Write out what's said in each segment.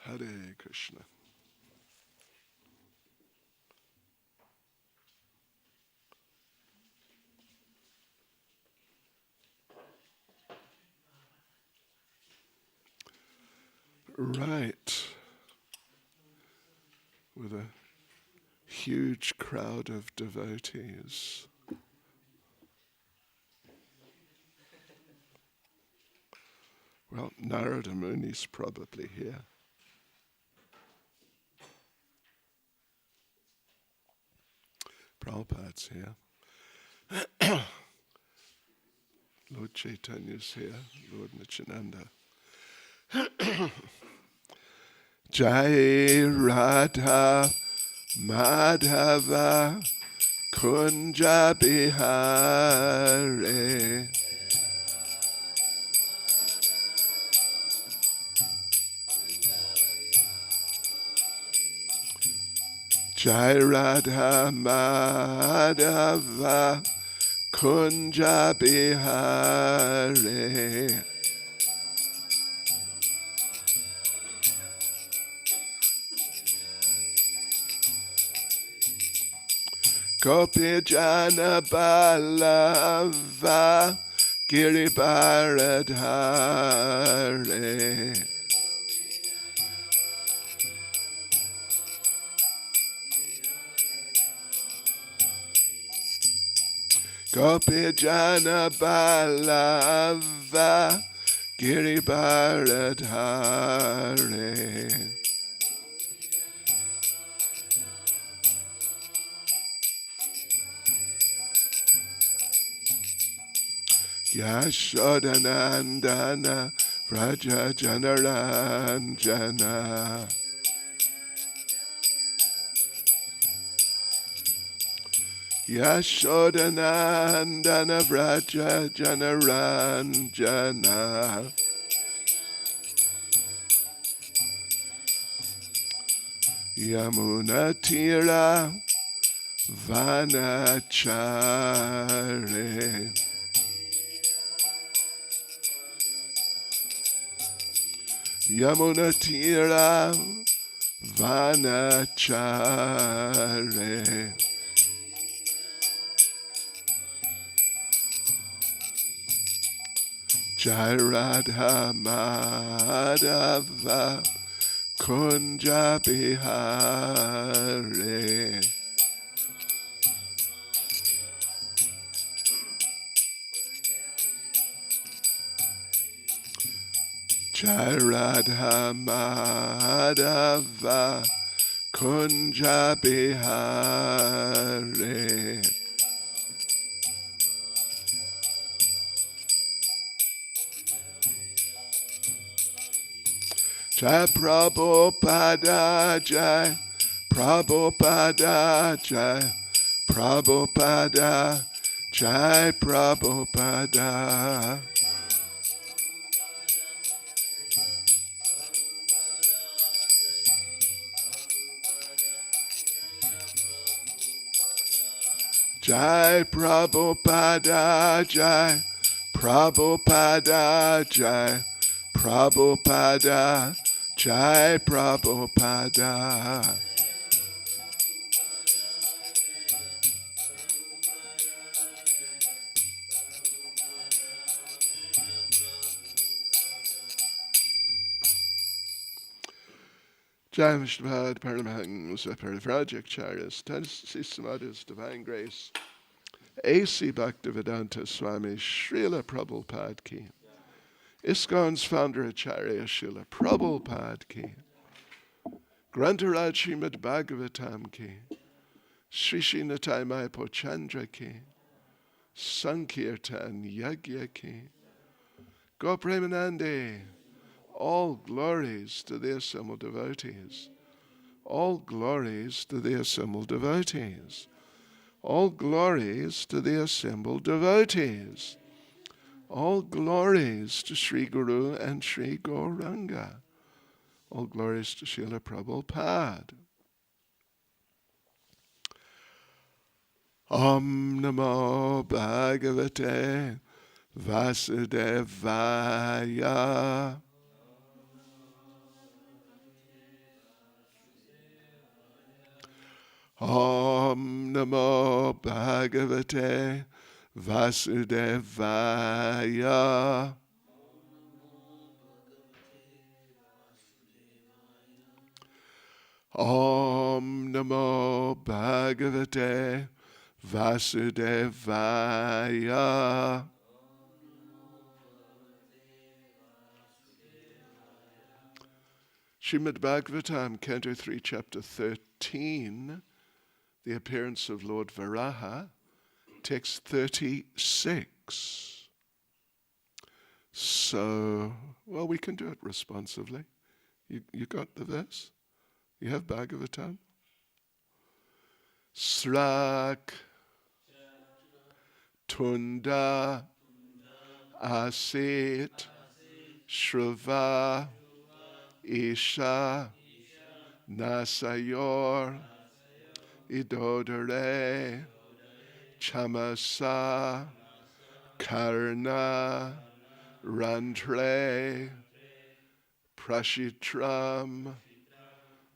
Hare Krishna. Right. With a huge crowd of devotees. Well, Narada Muni's probably here. Prabhupada's here. Lord Chaitanya's here. Lord Nityananda. Jai Radha Madhava Kunja Bihare. Jai Radha Madhava Kunja Bihare. Gopi Jana Balava Giribaradhare. Gopi Jana Balava Giribaradhare. Yashodanandana Vraja Janaranjana. Yashodanandana Vraja Janaranjana. Yamunatira Vanachare. Yamunatira Vanachare. Jai Radha Madhava Kunja Bihare. Jai Radha Madhava Kunja Bihare. Jai Prabhupada Jai Prabhupada Jai Prabhupada Jai Prabhupada. Jai Prabhupada Jai Prabhupada Jai Prabhupada Jai Prabhupada. Jai Vishnupada Paramahansa Parivrajakacharyas Tennessee Srimad Divine Grace A.C. Bhaktivedanta Swami Srila Prabhupada Ki. ISKCON's founder Acharya Srila Prabhupada Ki. Grantaraj Srimad Bhagavatam Ki. Sri Natai Mayapur Chandra Ki. Sankirtan Yagya Ki. Go Premanande. All glories to the assembled devotees. All glories to the assembled devotees. All glories to the assembled devotees. All glories to Sri Guru and Sri Gauranga. All glories to Srila Prabhupada. Om Namo Bhagavate Vasudevaya. Om Namo Bhagavate Vasudevaya. Om Namo Bhagavate Vasudevaya. Srimad Bhagavatam, Canto 3, Chapter 13, the appearance of Lord Varaha, text 36. So, well, we can do it responsively. You got the verse? You have Bhagavatam? Srak Tunda Asit Shruva Isha Nasayor Idodare Chamasa Karna Randre Prashitram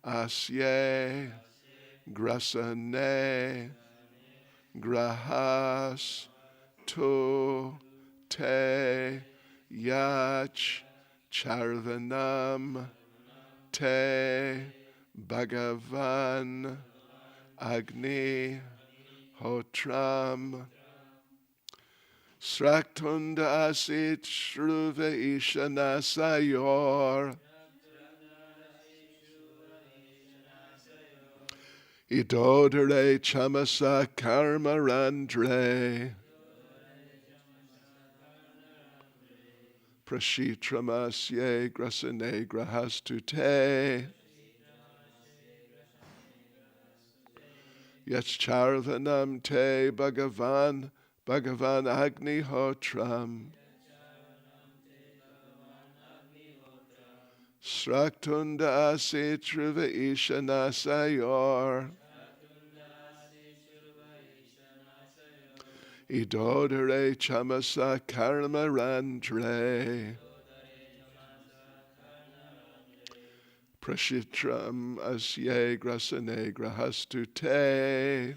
Asye Grasane Grahas Tu Te Yach Charvanam Te Bhagavan Agni Hotram Sraktunda Asit Shruva Ishana Sayor Idodare Chamasa Karma Randre Prashitramasye Grasane Grahastute Yascharvanam Te Bhagavan Bhagavan Agni Hotram Sraktunda Asit Shruva Ishana Sayor Idodare Chamasa Karma Randre Prashitram Asye Grasane Grahastute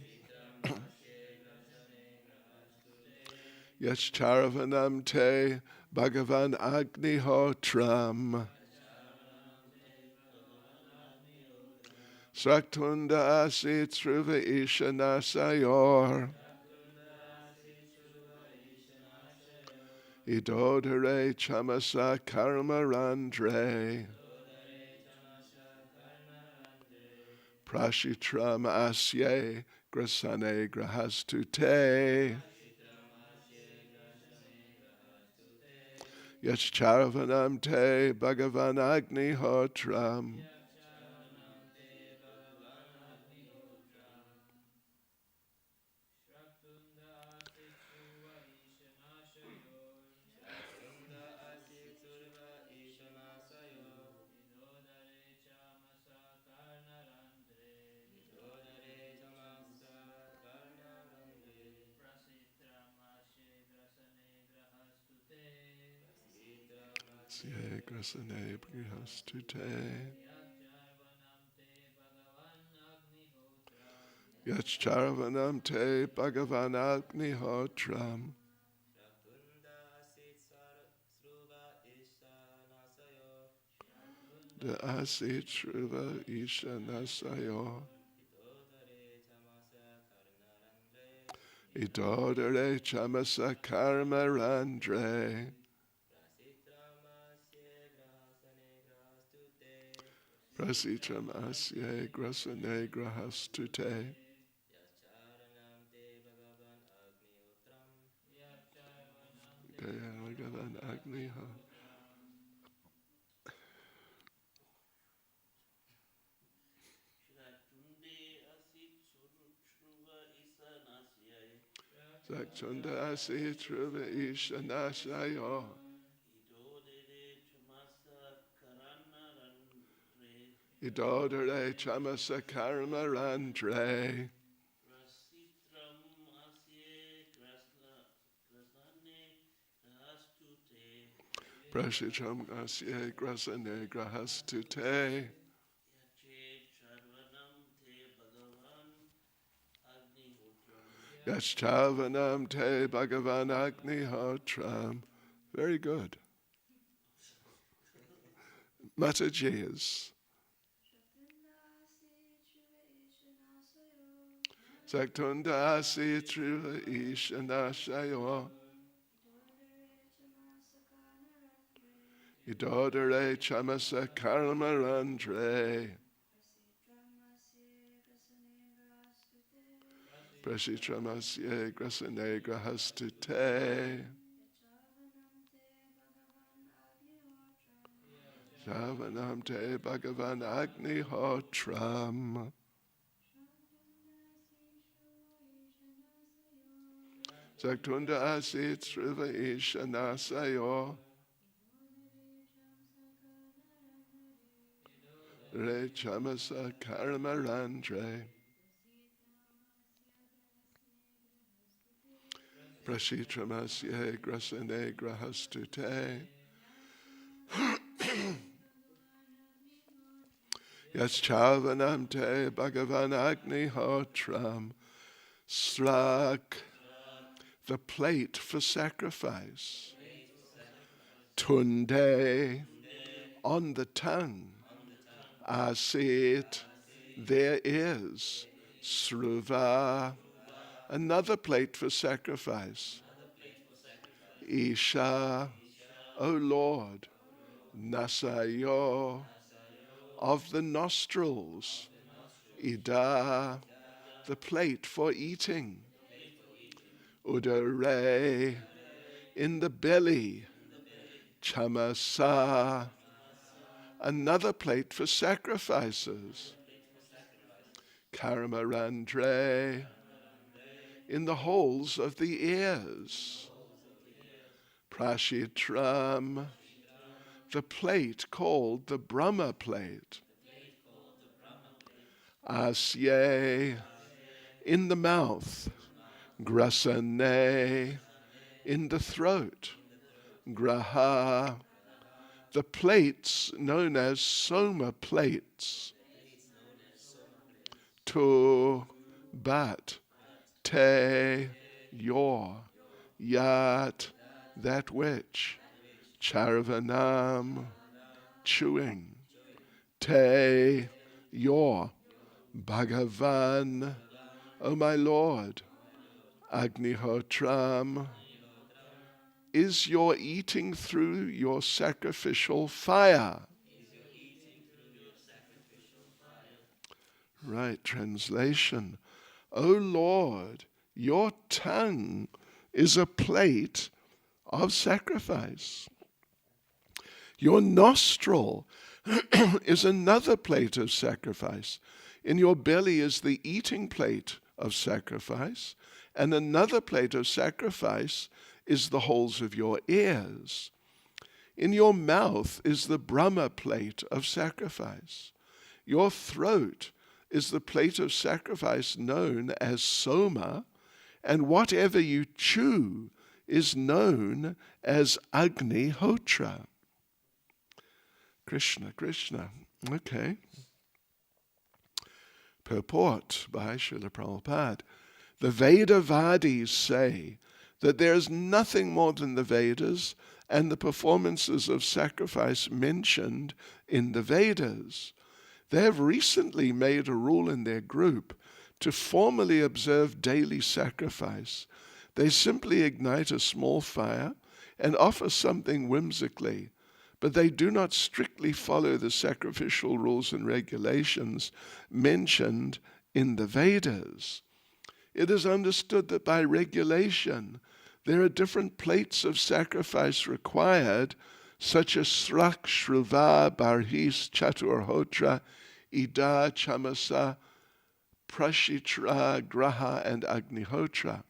Yascharvanam Te Bhagavan Agni Hotram Sraktunda Asit Shruva Ishana Sayor Idodare Chamasa Karma Randre Prashitram Asye Grasane Grahastute Yascharvanam Te Bhagavan Agni Hotram Asye Grasane Grahastute Yascharvanam Te Bhagavan Agni Hotram The Asit Shruva Ishana Sayor Idodare Chamasa Karma Randre Prasitram Asye Grasane Grahastute Bhagavan Agni Hotram Sakchunda Asit Shruva Ishana Sayor Idodare Chamasa Karma Randre Prashitram Asye Grasane Grahastute Yaschavanam te Bhagavan Agnihotram. Very good. Mataji's. Saktundasi Truva Ishanashayo. Idodare Chamasa Karmarandre. Prashitramasye Grasane Grahastute. Javanam te Bhagavan Agnihotram. Saktunda asit sriva ishanasayo. Re chamasa karmarandre. Prashitramasye grasane grahastute. Yaschavanam te Bhagavan Agnihotram. Srak, the plate for sacrifice. Tunde, on the tongue. Asit, there is. Sruva, another plate for sacrifice. Isha, O Lord. Nasayo, of the nostrils. Ida, the plate for eating. Udare, in the belly. Chamasa, another plate for sacrifices. Karamarandre, in the holes of the ears. Prashitram, the plate called the Brahma plate. Asye, in the mouth. Grasane, in the throat. Graha, the plates known as soma plates. To, but. Te, your. Yat, that which. Charvanam, chewing. Te, your. Bhagavan, O my Lord. Agnihotram, is your eating through your sacrificial fire. Right, translation. O Lord, your tongue is a plate of sacrifice. Your nostril is another plate of sacrifice. In your belly is the eating plate of sacrifice, and another plate of sacrifice is the holes of your ears. In your mouth is the Brahma plate of sacrifice. Your throat is the plate of sacrifice known as soma, and whatever you chew is known as Agnihotra. Krishna, Krishna. Okay. Purport by Srila Prabhupada. The Vedavadis say that there is nothing more than the Vedas and the performances of sacrifice mentioned in the Vedas. They have recently made a rule in their group to formally observe daily sacrifice. They simply ignite a small fire and offer something whimsically, but they do not strictly follow the sacrificial rules and regulations mentioned in the Vedas. It is understood that by regulation, there are different plates of sacrifice required, such as Srak, Shruva, Barhis, Chaturhotra, Ida, Chamasa, Prashitra, Graha, and Agnihotra.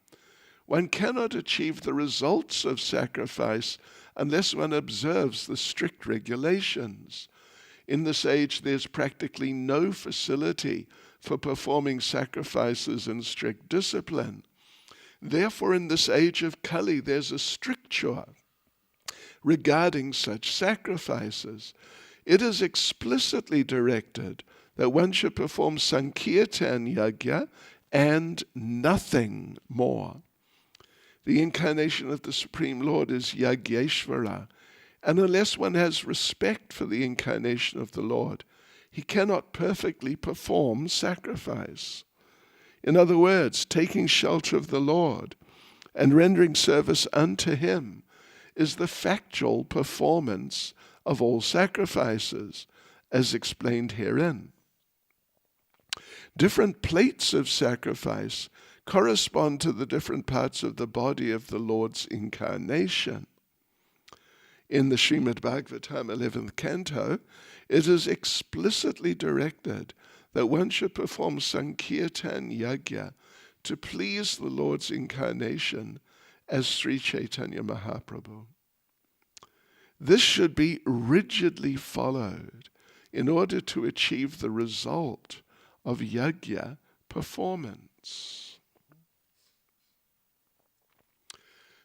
One cannot achieve the results of sacrifice unless one observes the strict regulations. In this age, there's practically no facility for performing sacrifices in strict discipline. Therefore, in this age of Kali, there's a stricture regarding such sacrifices. It is explicitly directed that one should perform Sankirtan Yajna and nothing more. The incarnation of the Supreme Lord is Yagyeshvara, and unless one has respect for the incarnation of the Lord, he cannot perfectly perform sacrifice. In other words, taking shelter of the Lord and rendering service unto him is the factual performance of all sacrifices, as explained herein. Different plates of sacrifice correspond to the different parts of the body of the Lord's incarnation. In the Srimad Bhagavatam 11th canto, it is explicitly directed that one should perform Sankirtan Yajna to please the Lord's incarnation as Sri Chaitanya Mahaprabhu. This should be rigidly followed in order to achieve the result of Yajna performance.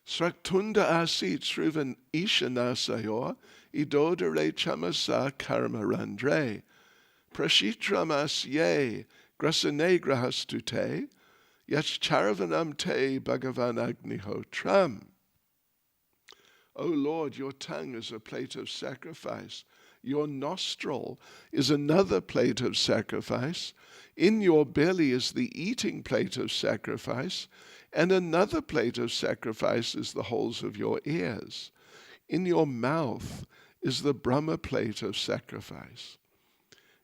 Sraktunda asit sruvan ishanasayor idodare chamasa karmarandre prashitramasye grasane grahastute yascharvanam te bhagavan agnihotram. O Lord, your tongue is a plate of sacrifice. Your nostril is another plate of sacrifice. In your belly is the eating plate of sacrifice, and another plate of sacrifice is the holes of your ears. In your mouth is the Brahma plate of sacrifice.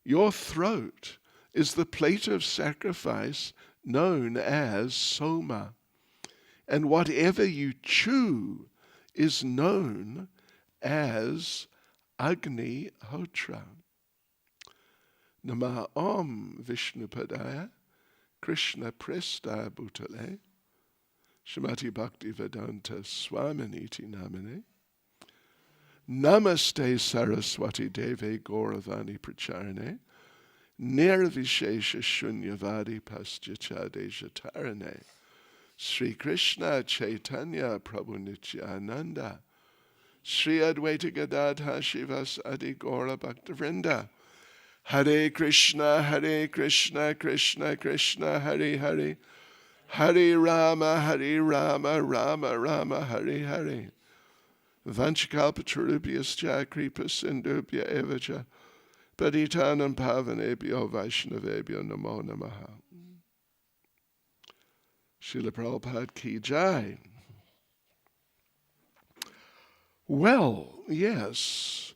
Your throat is the plate of sacrifice known as Soma, and whatever you chew is known as Agni Hotra. Nama Om Vishnupadaya Krishna Presta Bhutale Srimati Bhaktivedanta Swaminiti Namane Namaste Saraswati Deve Gauravani Pracharane Nirvishesha Shunyavadi Paschacha Dejatarane Sri Krishna Chaitanya Prabhu Nityananda Sri Advaita Gadadha Shivas Adi Gaura Bhaktavrinda Hare Krishna Krishna Krishna Hare Hare Hare Rama Rama Rama Hare Hare Vanchakalpatarubhyascha Kripa Sindubhya Evacha Paditanam Pavanebhyo Vaishnavebhyo Namo Namaha. Srila Prabhupada Ki Jai. Well, yes,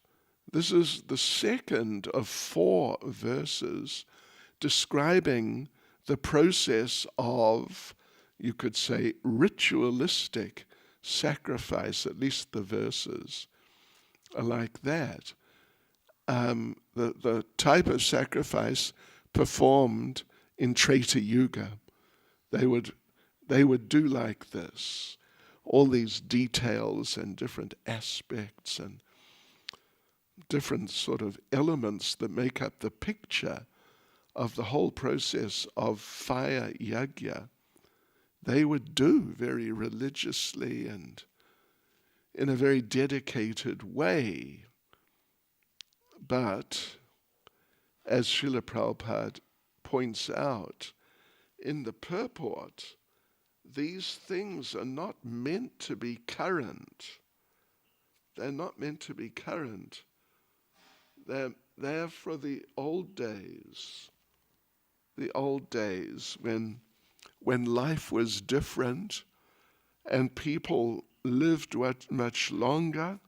this is the second of 4 verses describing the process of, you could say, ritualistic sacrifice. At least the verses are like that. The type of sacrifice performed in Treta Yuga, they would do like this. All these details and different aspects and different sort of elements that make up the picture of the whole process of fire yajna, they would do very religiously and in a very dedicated way. But, as Srila Prabhupada points out in the purport, these things are not meant to be current. They're not meant to be current. They're for the old days when life was different and people lived much longer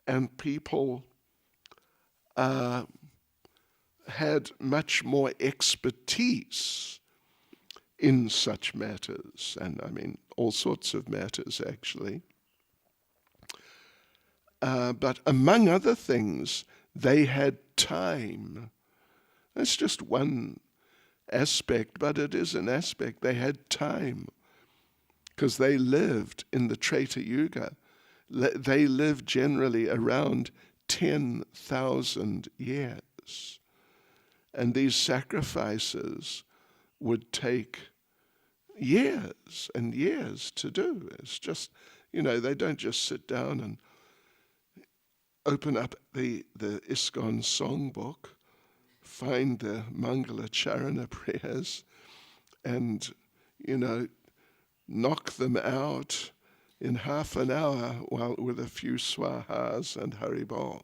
and people had much more expertise in such matters, and I mean all sorts of matters actually. But among other things, they had time. That's just one aspect, but it is an aspect. They had time because they lived in the Treta Yuga. They lived generally around 10,000 years. And these sacrifices would take years and years to do. It's just, they don't just sit down and open up the ISKCON songbook, find the Mangala Charana prayers, and, knock them out in half an hour with a few swahas and haribol.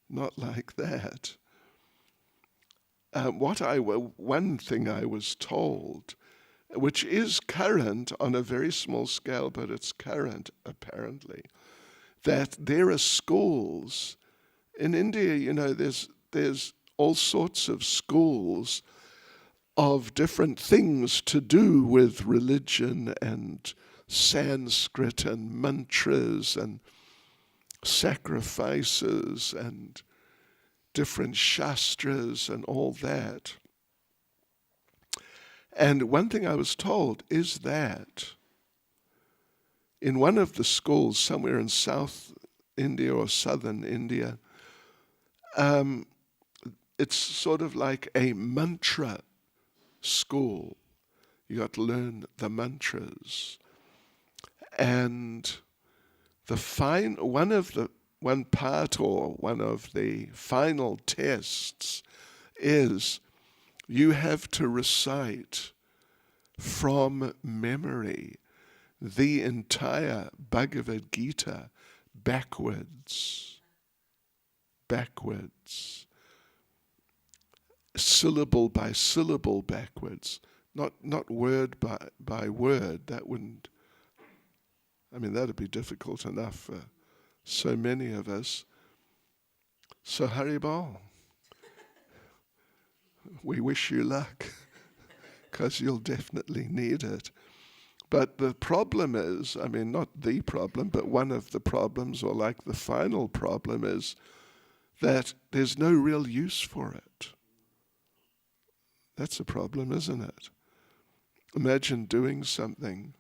Not like that. One thing I was told, which is current on a very small scale, but it's current apparently, that there are schools in India. There's all sorts of schools of different things to do with religion and Sanskrit and mantras and sacrifices and different shastras and all that. And one thing I was told is that in one of the schools somewhere in South India or Southern India, it's sort of like a mantra school. You got to learn the mantras. And one part or one of the final tests is you have to recite from memory the entire Bhagavad Gita backwards, syllable by syllable backwards, not word by word. That'd be difficult enough for so many of us. So Haribol, we wish you luck, because you'll definitely need it. But the problem is, not the problem, but one of the problems, or like the final problem, is that there's no real use for it. That's a problem, isn't it? Imagine doing something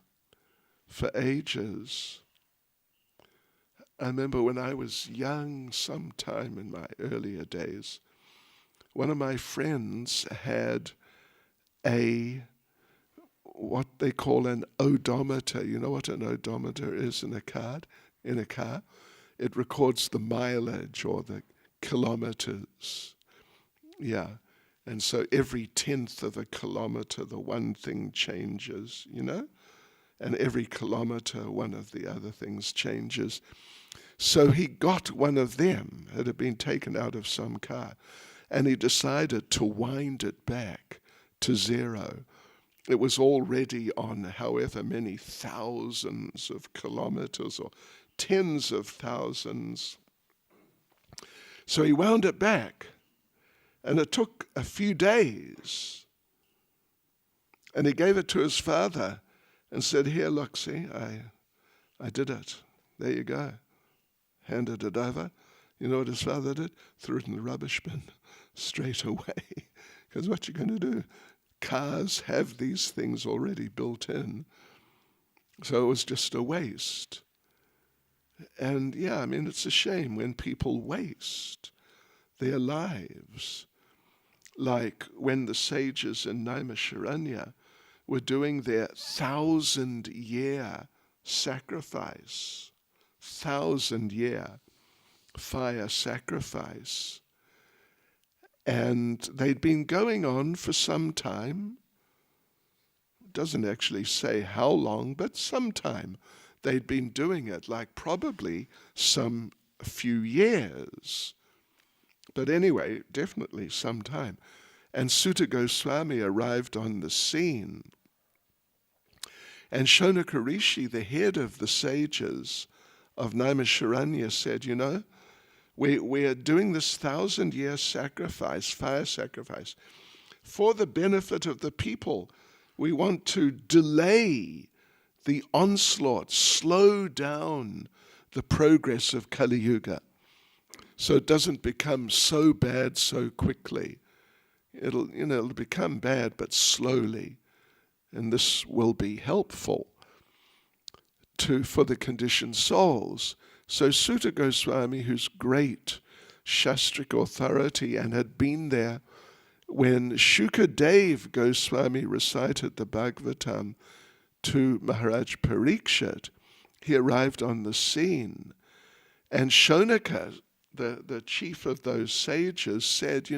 for ages. I remember when I was young, sometime in my earlier days, one of my friends had what they call an odometer. You know what an odometer is in a car? It records the mileage or the kilometers. Yeah. And so every 10th of a kilometer, the one thing changes, and every kilometer, one of the other things changes. So he got one of them. It had been taken out of some car, and he decided to wind it back to zero. It was already on however many thousands of kilometers or tens of thousands. So he wound it back, and it took a few days. And he gave it to his father and said, "Here, look, see, I did it. There you go." Handed it over. You know what his father did? Threw it in the rubbish bin straight away. Because what you're going to do? Cars have these things already built in. So it was just a waste. And it's a shame when people waste their lives. Like when the sages in Naimisharanya were doing their 1,000-year sacrifice, 1,000-year fire sacrifice. And they'd been going on for some time. It doesn't actually say how long, but some time they'd been doing it, like probably a few years. But anyway, definitely some time. And Sutta Goswami arrived on the scene. And Shonaka Rishi, the head of the sages of Naimisharanya, said, we're doing this 1,000-year sacrifice, fire sacrifice, for the benefit of the people. We want to delay the onslaught, slow down the progress of Kali Yuga, so it doesn't become so bad so quickly. It'll become bad, but slowly, and this will be helpful for the conditioned souls. So Sutta Goswami, who's great Shastric authority and had been there when Shukadev Goswami recited the Bhagavatam to Maharaj Parikshit, he arrived on the scene. And Shonaka, the chief of those sages, said,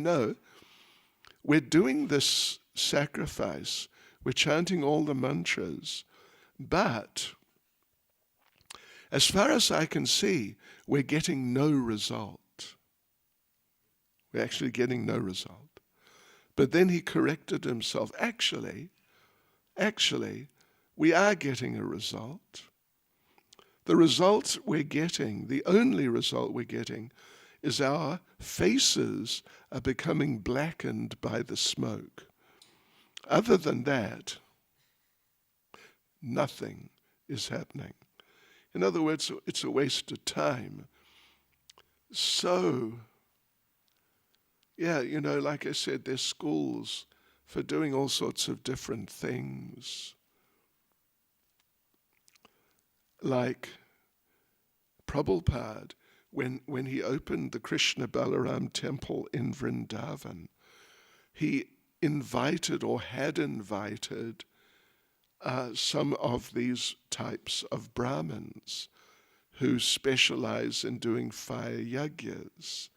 we're doing this sacrifice We're chanting all the mantras. But as far as I can see, we're getting no result. We're actually getting no result. But then he corrected himself. Actually, we are getting a result. The result we're getting, the only result we're getting, is our faces are becoming blackened by the smoke. Other than that, nothing is happening. In other words, it's a waste of time. So, yeah, like I said, there's schools for doing all sorts of different things. Like Prabhupada, when he opened the Krishna Balaram temple in Vrindavan, he invited or had invited some of these types of Brahmins who specialize in doing fire yagyas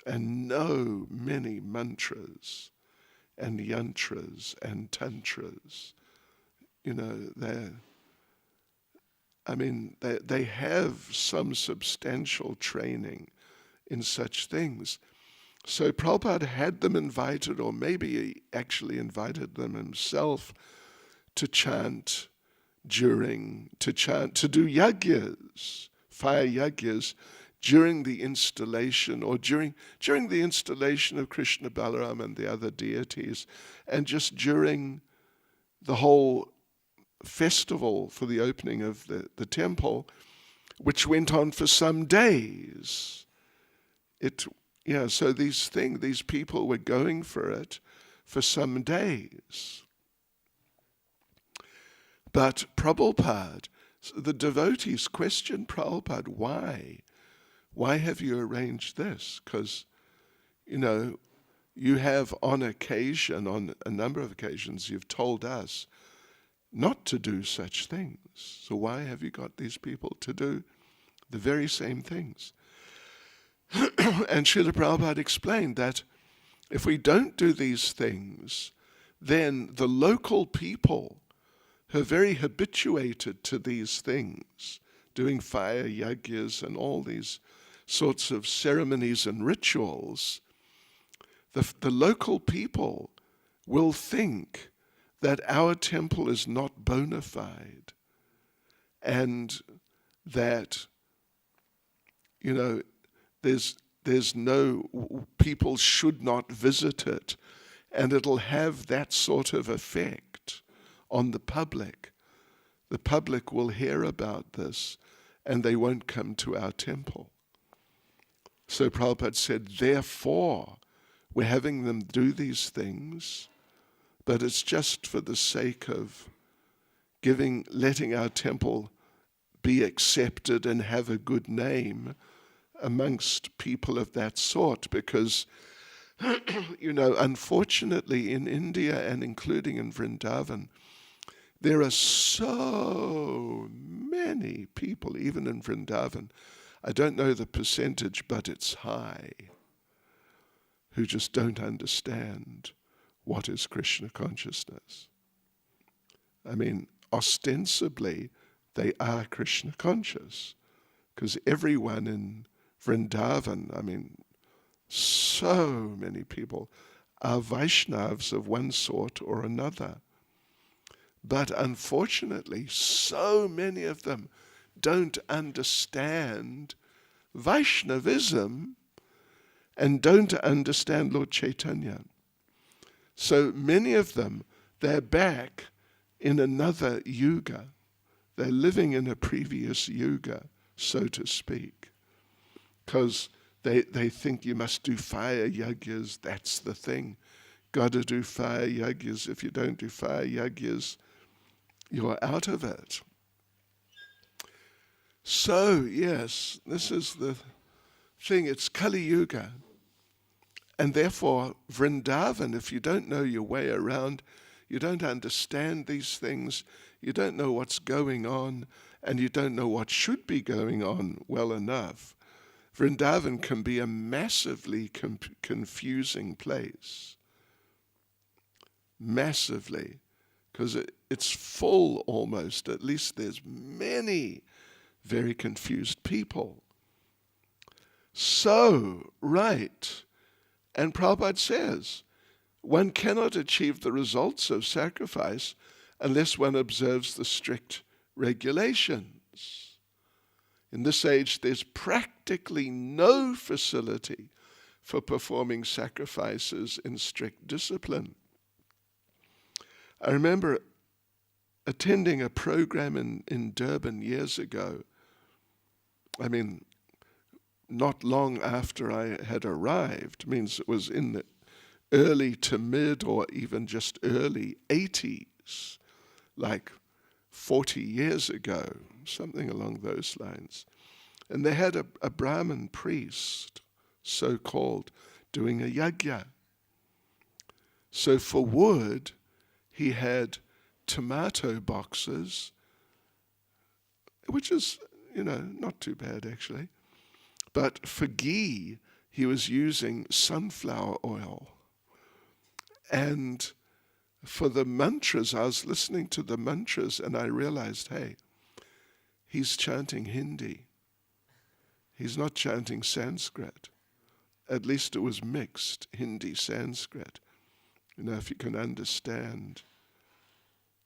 and know many mantras and yantras and tantras. They have some substantial training in such things. So Prabhupada had them invited, or maybe he actually invited them himself, to chant to do yagyas, fire yagyas, during the installation, or during the installation of Krishna Balaram and the other deities, and just during the whole festival for the opening of the temple, which went on for some days. So these people were going for it for some days. But Prabhupada, the devotees questioned Prabhupada, why? Why have you arranged this? Because, you have on a number of occasions, you've told us not to do such things. So why have you got these people to do the very same things? And Srila Prabhupada explained that if we don't do these things, then the local people who are very habituated to these things, doing fire yagyas and all these sorts of ceremonies and rituals, the local people will think that our temple is not bona fide, and that, there's no, people should not visit it, and it'll have that sort of effect on the public. The public will hear about this, and they won't come to our temple. So Prabhupada said, therefore, we're having them do these things, but it's just for the sake of letting our temple be accepted and have a good name amongst people of that sort, because, unfortunately in India and including in Vrindavan, there are so many people, even in Vrindavan, I don't know the percentage, but it's high, who just don't understand what is Krishna consciousness. Ostensibly, they are Krishna conscious, because everyone in Vrindavan, so many people are Vaishnavas of one sort or another. But unfortunately, so many of them don't understand Vaishnavism and don't understand Lord Chaitanya. So many of them, they're back in another yuga. They're living in a previous yuga, so to speak, because they think you must do fire yagyas, that's the thing. Got to do fire yagyas. If you don't do fire yagyas, you're out of it. So, yes, this is the thing. It's Kali Yuga. And therefore, Vrindavan, if you don't know your way around, you don't understand these things, you don't know what's going on, and you don't know what should be going on well enough, Vrindavan can be a massively confusing place. Massively. because it's full almost. At least there's many very confused people. So, right. And Prabhupada says, one cannot achieve the results of sacrifice unless one observes the strict regulations. In this age, there's practically no facility for performing sacrifices in strict discipline. I remember attending a program in Durban years ago. I mean, not long after I had arrived, means it was in the early to mid or even just early 80s, like 40 years ago, something along those lines. And they had a Brahmin priest, so-called, doing a yajna. So for wood, he had tomato boxes, which is, not too bad actually. But for ghee, he was using sunflower oil. And for the mantras, I was listening to the mantras and I realized, hey, he's chanting Hindi. He's not chanting Sanskrit. At least it was mixed, Hindi, Sanskrit. If you can understand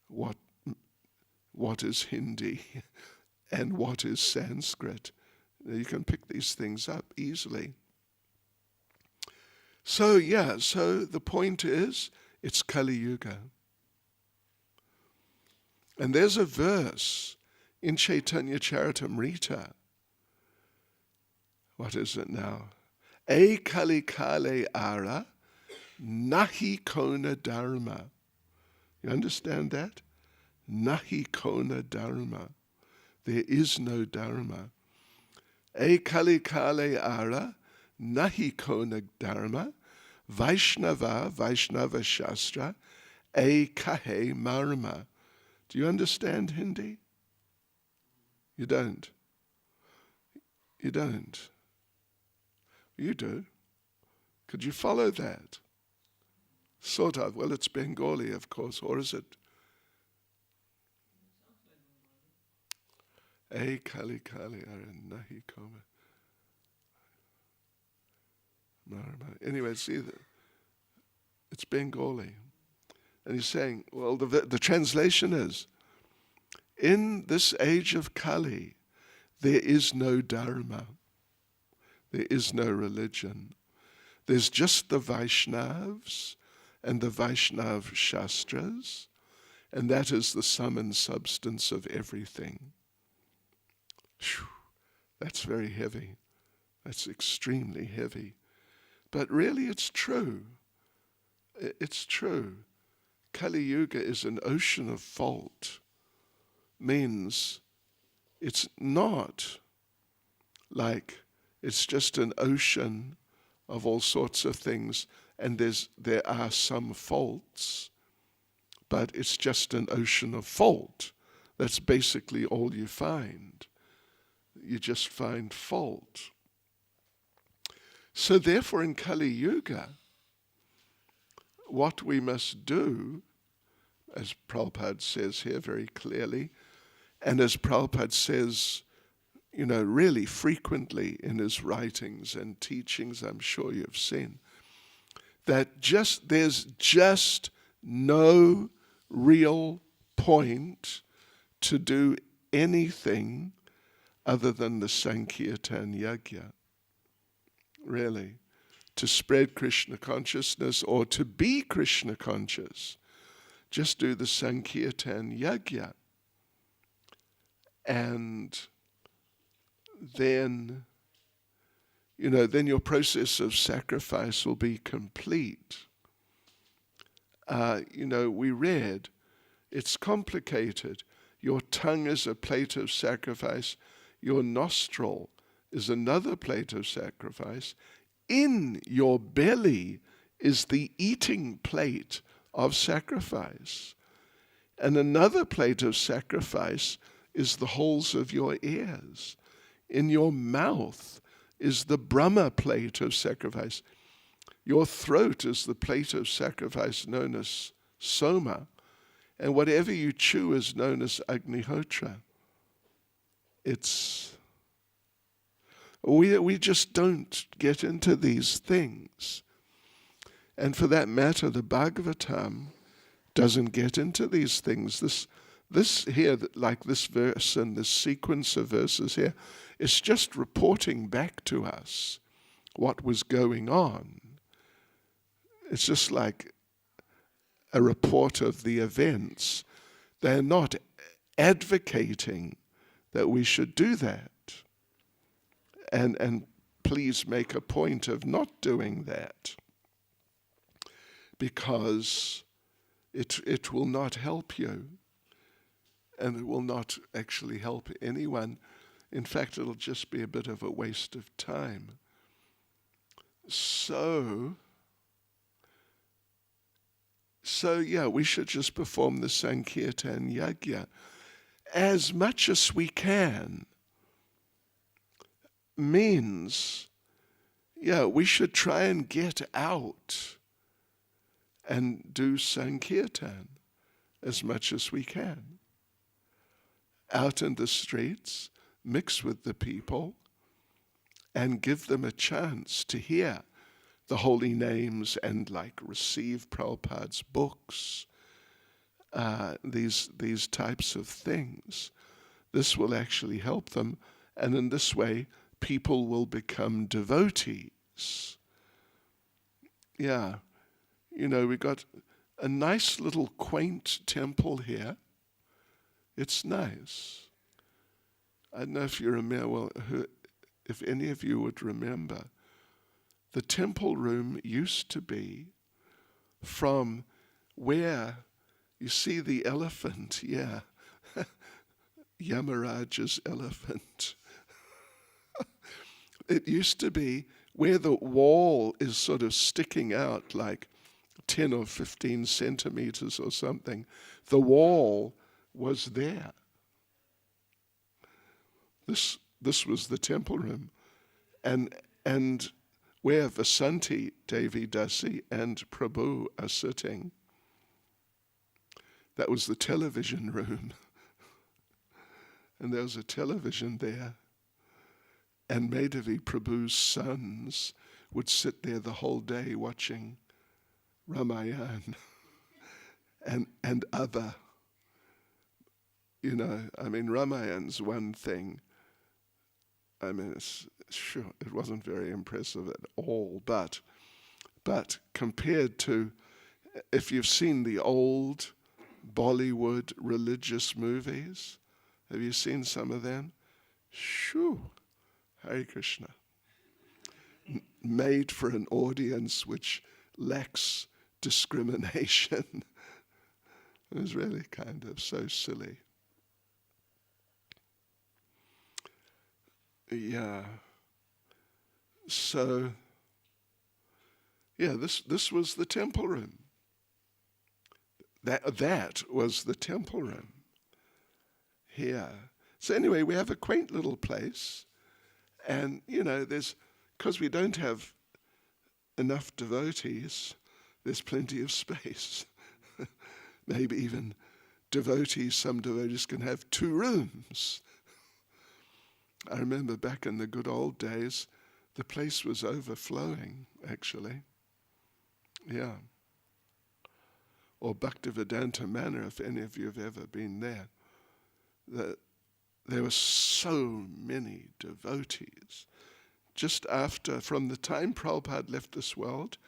what is Hindi and what is Sanskrit, you can pick these things up easily. So the point is, it's Kali Yuga. And there's a verse in Chaitanya Charitamrita. What is it now? E Kali Kale Ara Nahi Kona Dharma. You understand that? Nahi Kona Dharma. There is no Dharma. E Kali Kale Ara Nahi Kona Dharma. Vaishnava Shastra, E Kahe Marma. Do you understand Hindi? You don't. You don't. You do. Could you follow that? Sort of. Well, it's Bengali, of course, or is it? E Kali Kali Ara Nahi Kona. Anyway, see, it's Bengali. And he's saying, well, the translation is, in this age of Kali, there is no Dharma. There is no religion. There's just the Vaishnavas and the Vaishnav Shastras, and that is the sum and substance of everything. Whew, that's very heavy. That's extremely heavy. But really it's true. It's true. Kali Yuga is an ocean of fault. Means it's not like it's just an ocean of all sorts of things and there are some faults, but it's just an ocean of fault. That's basically all you find. You just find fault. So therefore in Kali Yuga, what we must do, as Prabhupada says here very clearly, and as Prabhupada says, really frequently in his writings and teachings, I'm sure you've seen, that there's just no real point to do anything other than the Sankirtan Yajna. Really, to spread Krishna consciousness or to be Krishna conscious, just do the Sankirtan Yajna. And then, then your process of sacrifice will be complete. We read, it's complicated. Your tongue is a plate of sacrifice. Your nostril is another plate of sacrifice. In your belly is the eating plate of sacrifice. And another plate of sacrifice is the holes of your ears. In your mouth is the Brahma plate of sacrifice. Your throat is the plate of sacrifice known as Soma. And whatever you chew is known as Agnihotra. We just don't get into these things. And for that matter, the Bhagavatam doesn't get into these things. This here, like this verse and this sequence of verses here, is just reporting back to us what was going on. It's just like a report of the events. They're not advocating that we should do that. And please make a point of not doing that, because it will not help you, and it will not actually help anyone. In fact, it'll just be a bit of a waste of time. So yeah, we should just perform the Sankirtan Yajna as much as we can. Means, yeah, we should try and get out and do Sankirtan as much as we can. Out in the streets, mix with the people, and give them a chance to hear the holy names and like receive Prabhupada's books, these types of things. This will actually help them, and in this way people will become devotees. Yeah, we got a nice little quaint temple here. It's nice. I don't know if you remember, if any of you would remember, the temple room used to be from where you see the elephant, yeah, Yamaraja's elephant. It used to be where the wall is sort of sticking out like 10 or 15 centimeters or something. The wall was there. This was the temple room. And where Vasanti Devi Dasi and Prabhu are sitting, that was the television room. And there was a television there. And Madhavi Prabhu's sons would sit there the whole day watching Ramayan and other. Ramayan's one thing. It wasn't very impressive at all, but compared to, if you've seen the old Bollywood religious movies, have you seen some of them? Shoo! Hare Krishna. Made for an audience which lacks discrimination. It was really kind of so silly. Yeah. So, yeah, this was the temple room. That was the temple room here. So anyway, we have a quaint little place. And, because we don't have enough devotees, there's plenty of space. Maybe even some devotees can have 2 rooms. I remember back in the good old days, the place was overflowing, actually. Yeah. Or Bhaktivedanta Manor, if any of you have ever been there. There were so many devotees. Just from the time Prabhupada left this world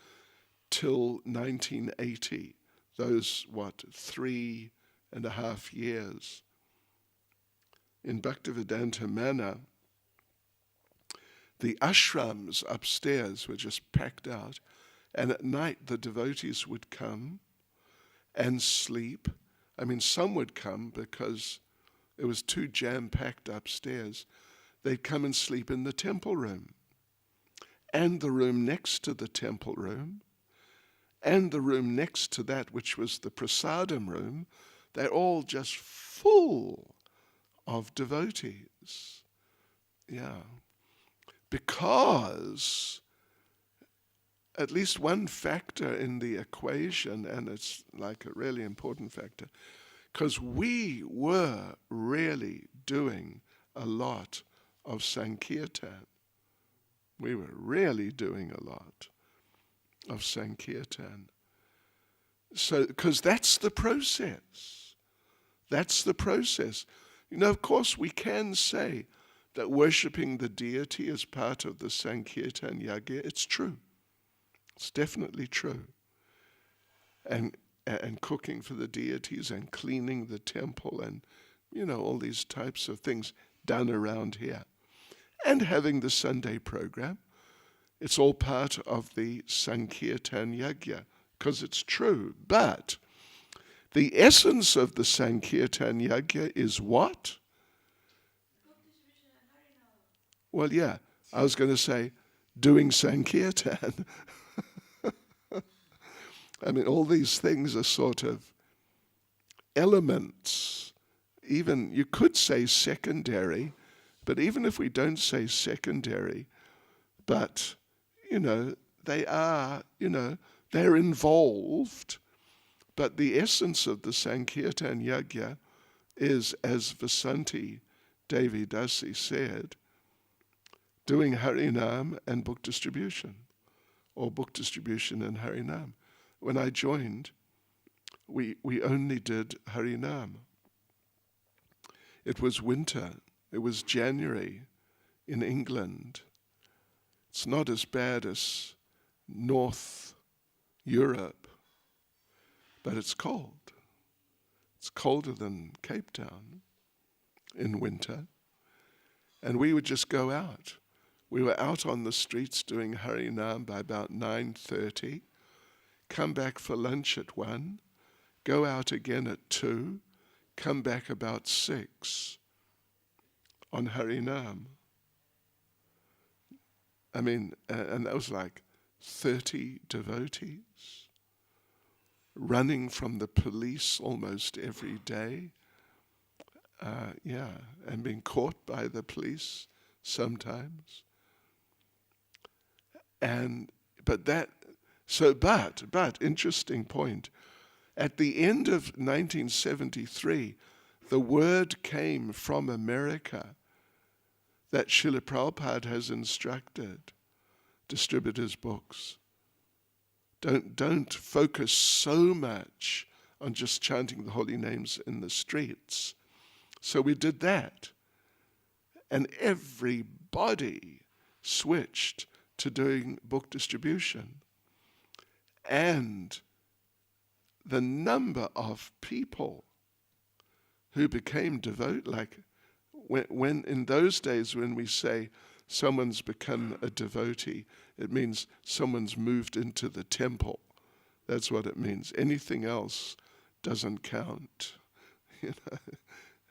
till 1980, those, 3.5 years, in Bhaktivedanta Manor, the ashrams upstairs were just packed out, and at night the devotees would come and sleep. Some would come because it was too jam-packed upstairs. They'd come and sleep in the temple room, and the room next to the temple room, and the room next to that, which was the prasadam room. They're all just full of devotees. Yeah. Because at least one factor in the equation, and it's like a really important factor, Because we were really doing a lot of Sankirtan. We were really doing a lot of Sankirtan. So, because that's the process. That's the process. You know, of course, we can say that worshipping the deity is part of the Sankirtan Yagya. It's true. It's definitely true. And cooking for the deities and cleaning the temple and, you know, all these types of things done around here. And having the Sunday program. It's all part of the Sankirtan Yagya, because it's true. But the essence of the Sankirtan Yagya is what? Well, yeah, I was going to say doing Sankirtan. I mean, all these things are sort of elements. Even, you could say secondary, but even if we don't say secondary, but, you know, they are, you know, they're involved. But the essence of the Sankirtan Yagya is, as Vasanti Devi Dasi said, doing Harinam and book distribution, or book distribution and Harinam. When I joined, we only did Harinam. It was winter. It was January in England. It's not as bad as North Europe, but it's cold. It's colder than Cape Town in winter. And we would just go out. We were out on the streets doing Harinam by about 9:30, come back for lunch at 1, go out again at 2, come back about 6 on Harinam. I mean, and that was like 30 devotees running from the police almost every day. And being caught by the police sometimes. But interesting point. At the end of 1973, the word came from America that Srila Prabhupada has instructed distributors' books. Don't focus so much on just chanting the holy names in the streets. So we did that. And everybody switched to doing book distribution. And the number of people who became devout, like when in those days when we say someone's become a devotee, it means someone's moved into the temple. That's what it means. Anything else doesn't count. You know?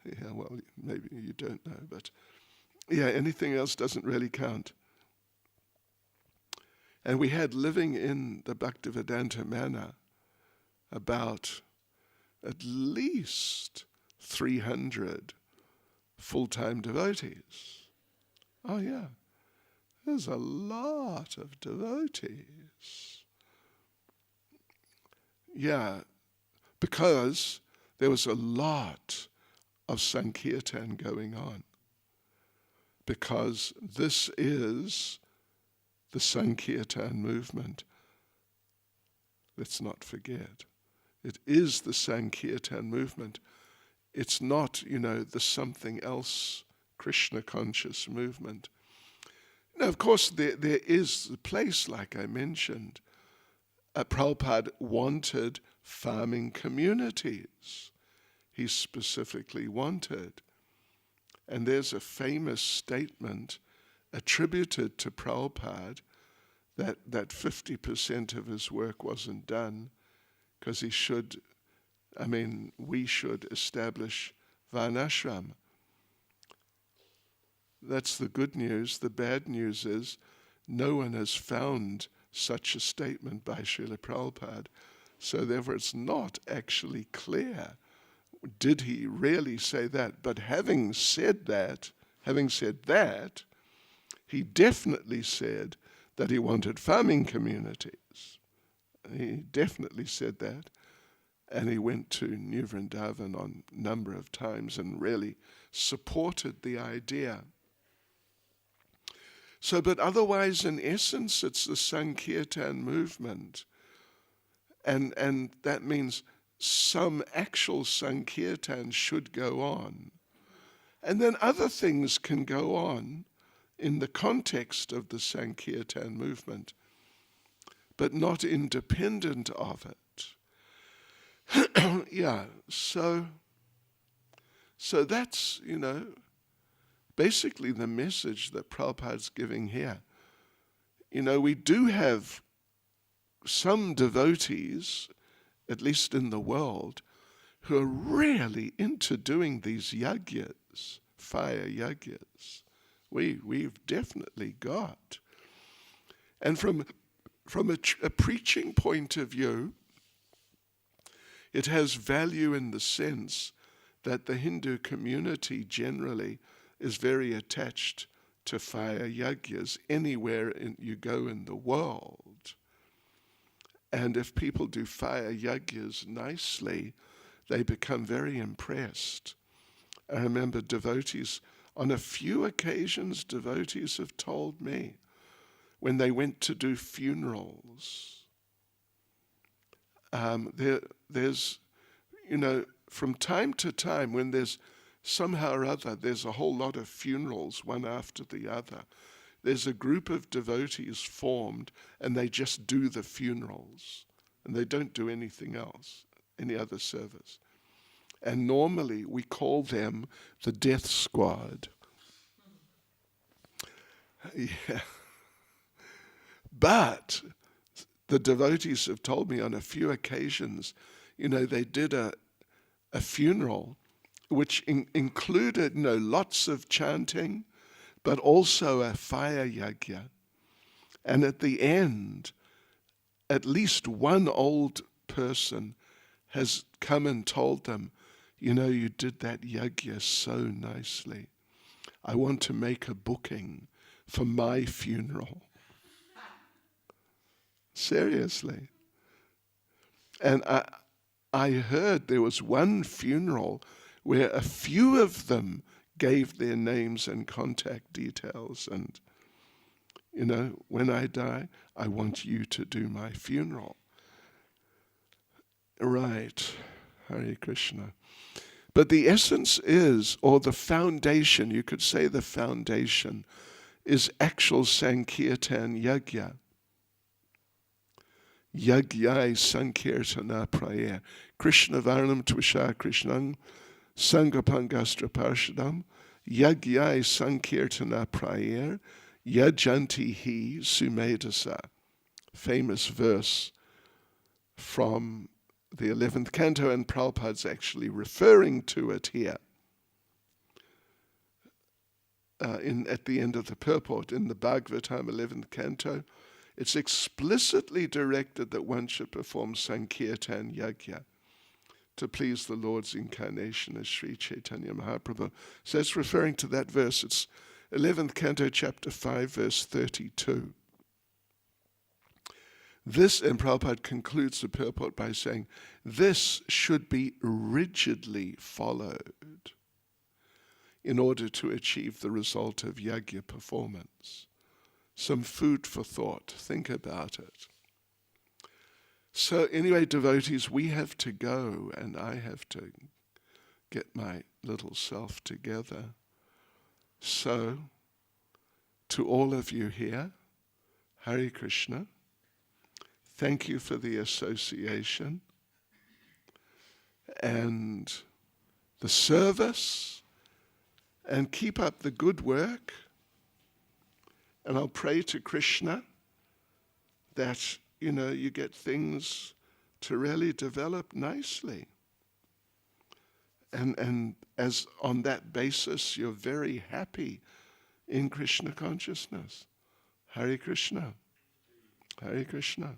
Yeah, well, maybe you don't know, but yeah, anything else doesn't really count. And we had living in the Bhaktivedanta manor about at least 300 full-time devotees. Oh yeah, there's a lot of devotees. Yeah, because there was a lot of Sankirtan going on. Because this is the Sankirtan movement. Let's not forget. It is the Sankirtan movement. It's not, the something else Krishna conscious movement. Now, of course, there is a place, like I mentioned. Prabhupada wanted farming communities. He specifically wanted. And there's a famous statement attributed to Prabhupada that 50% of his work wasn't done because we should establish Varnashram. That's the good news. The bad news is no one has found such a statement by Srila Prabhupada. So therefore it's not actually clear. Did he really say that? But having said that, he definitely said that he wanted farming communities. He definitely said that. And he went to New Vrindavan on a number of times and really supported the idea. So, but otherwise, in essence, it's the Sankirtan movement. And that means some actual Sankirtan should go on. And then other things can go on in the context of the Sankirtan movement, but not independent of it. Yeah, so that's, basically the message that Prabhupada's giving here. We do have some devotees, at least in the world, who are really into doing these yagyas, fire yagyas. We've definitely got. And from a preaching point of view, it has value in the sense that the Hindu community generally is very attached to fire yagyas anywhere you go in the world. And if people do fire yagyas nicely, they become very impressed. I remember devotees, on a few occasions, devotees have told me when they went to do funerals, there's, from time to time, when there's somehow or other, there's a whole lot of funerals, one after the other. There's a group of devotees formed, and they just do the funerals, and they don't do anything else, any other service. And normally we call them the death squad. Yeah. But the devotees have told me on a few occasions, they did a funeral which included, lots of chanting, but also a fire yagya. And at the end, at least one old person has come and told them, you did that yagya so nicely. I want to make a booking for my funeral. Seriously. And I heard there was one funeral where a few of them gave their names and contact details and, when I die, I want you to do my funeral. Right. Hare Krishna. But the essence is, or the foundation, you could say the foundation, is actual Sankirtan Yagya. Yagyai Sankirtana Prayer. Krishna Varnam Tvisha Krishnang Sangapangastra Parshadam Yagyai Sankirtana Prayer Yajanti Hi Sumedasa. Famous verse from the 11th canto, and Prabhupada's actually referring to it here. At the end of the purport, in the Bhagavatam 11th canto, it's explicitly directed that one should perform Sankirtan Yagya to please the Lord's incarnation as Sri Chaitanya Mahaprabhu. So it's referring to that verse. It's 11th canto, chapter 5, verse 32. This, and Prabhupada concludes the purport by saying, this should be rigidly followed in order to achieve the result of yagya performance. Some food for thought. Think about it. So anyway, devotees, we have to go, and I have to get my little self together. So, to all of you here, Hare Krishna. Thank you for the association and the service, and keep up the good work. And I'll pray to Krishna that, you get things to really develop nicely. And as on that basis, you're very happy in Krishna consciousness. Hare Krishna. Hare Krishna.